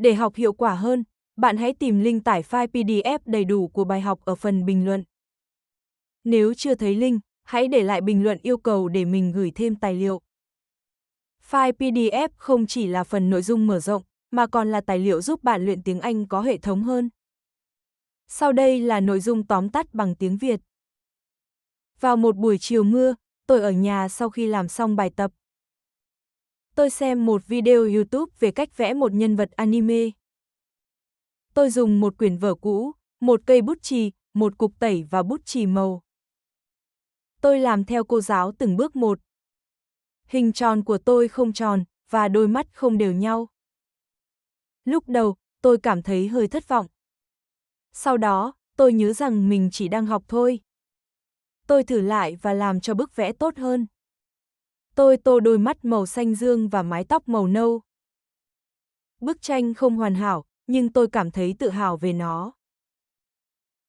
Để học hiệu quả hơn, bạn hãy tìm link tải file PDF đầy đủ của bài học ở phần bình luận. Nếu chưa thấy link, hãy để lại bình luận yêu cầu để mình gửi thêm tài liệu. File PDF không chỉ là phần nội dung mở rộng, mà còn là tài liệu giúp bạn luyện tiếng Anh có hệ thống hơn. Sau đây là nội dung tóm tắt bằng tiếng Việt. Vào một buổi chiều mưa, tôi ở nhà sau khi làm xong bài tập. Tôi xem một video YouTube về cách vẽ một nhân vật anime. Tôi dùng một quyển vở cũ, một cây bút chì, một cục tẩy và bút chì màu. Tôi làm theo cô giáo từng bước một. Hình tròn của tôi không tròn, và đôi mắt không đều nhau. Lúc đầu, tôi cảm thấy hơi thất vọng. Sau đó, tôi nhớ rằng mình chỉ đang học thôi. Tôi thử lại và làm cho bức vẽ tốt hơn. Tôi tô đôi mắt màu xanh dương và mái tóc màu nâu. Bức tranh không hoàn hảo, nhưng tôi cảm thấy tự hào về nó.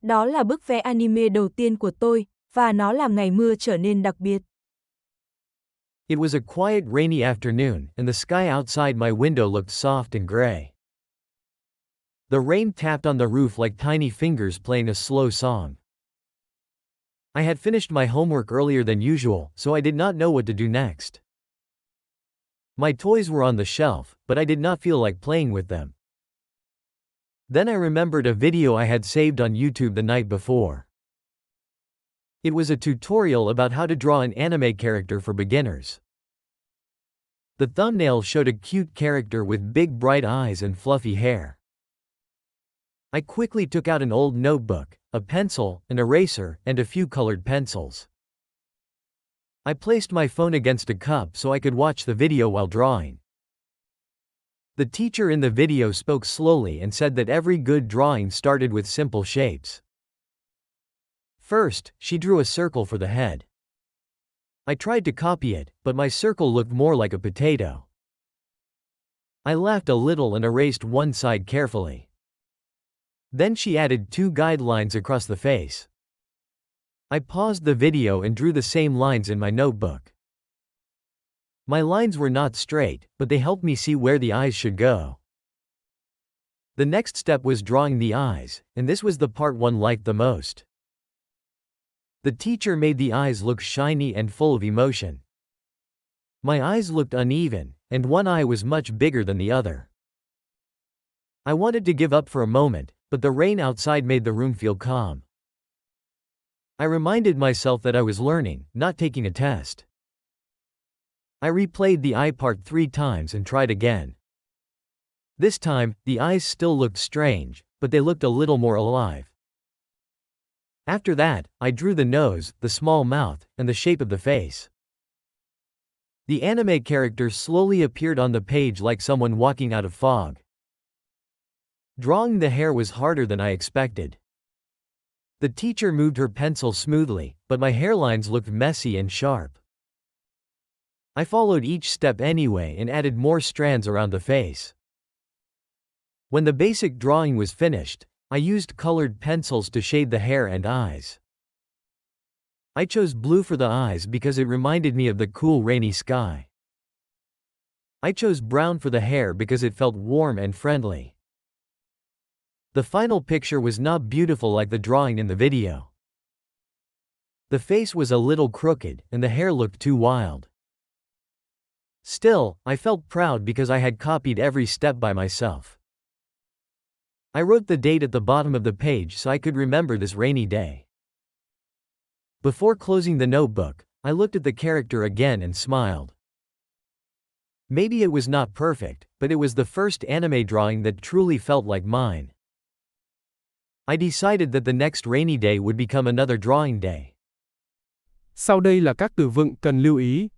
Đó là bức vẽ anime đầu tiên của tôi, và nó làm ngày mưa trở nên đặc biệt. It was a quiet rainy afternoon, and the sky outside my window looked soft and gray. The rain tapped on the roof like tiny fingers playing a slow song. I had finished my homework earlier than usual, so I did not know what to do next. My toys were on the shelf, but I did not feel like playing with them. Then I remembered a video I had saved on YouTube the night before. It was a tutorial about how to draw an anime character for beginners. The thumbnail showed a cute character with big bright eyes and fluffy hair. I quickly took out an old notebook, a pencil, an eraser, and a few colored pencils. I placed my phone against a cup so I could watch the video while drawing. The teacher in the video spoke slowly and said that every good drawing started with simple shapes. First, she drew a circle for the head. I tried to copy it, but my circle looked more like a potato. I laughed a little and erased one side carefully. Then she added 2 guidelines across the face. I paused the video and drew the same lines in my notebook. My lines were not straight, but they helped me see where the eyes should go. The next step was drawing the eyes, and this was the part one liked the most. The teacher made the eyes look shiny and full of emotion. My eyes looked uneven, and one eye was much bigger than the other. I wanted to give up for a moment, but the rain outside made the room feel calm. I reminded myself that I was learning, not taking a test. I replayed the eye part 3 times and tried again. This time, the eyes still looked strange, but they looked a little more alive. After that, I drew the nose, the small mouth, and the shape of the face. The anime character slowly appeared on the page like someone walking out of fog. Drawing the hair was harder than I expected. The teacher moved her pencil smoothly, but my hairlines looked messy and sharp. I followed each step anyway and added more strands around the face. When the basic drawing was finished, I used colored pencils to shade the hair and eyes. I chose blue for the eyes because it reminded me of the cool rainy sky. I chose brown for the hair because it felt warm and friendly. The final picture was not beautiful like the drawing in the video. The face was a little crooked, and the hair looked too wild. Still, I felt proud because I had copied every step by myself. I wrote the date at the bottom of the page so I could remember this rainy day. Before closing the notebook, I looked at the character again and smiled. Maybe it was not perfect, but it was the first anime drawing that truly felt like mine. I decided that the next rainy day would become another drawing day. Sau đây là các từ vựng cần lưu ý.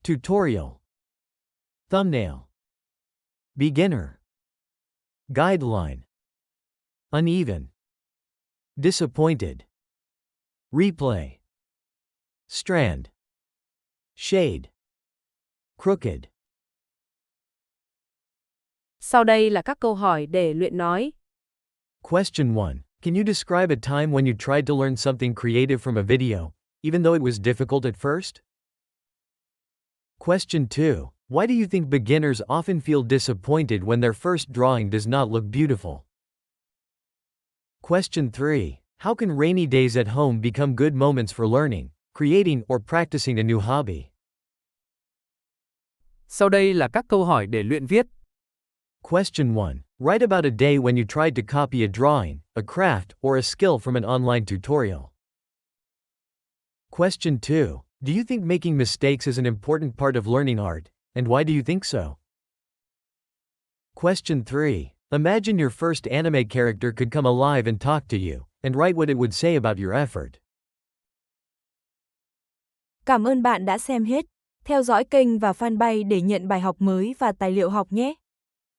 Tutorial. Thumbnail. Beginner. Guideline. Uneven. Disappointed. Replay. Strand. Shade. Crooked. Sau đây là các câu hỏi để luyện nói. Question 1. Can you describe a time when you tried to learn something creative from a video, even though it was difficult at first? Question 2. Why do you think beginners often feel disappointed when their first drawing does not look beautiful? Question 3. How can rainy days at home become good moments for learning, creating, or practicing a new hobby? Sau đây là các câu hỏi để luyện viết. Question 1. Write about a day when you tried to copy a drawing, a craft, or a skill from an online tutorial. Question 2. Do you think making mistakes is an important part of learning art, and why do you think so? Question 3. Imagine your first anime character could come alive and talk to you, and write what it would say about your effort. Cảm ơn bạn đã xem hết. Theo dõi kênh và fanpage để nhận bài học mới và tài liệu học nhé.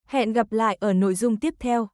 Hẹn gặp lại ở nội dung tiếp theo.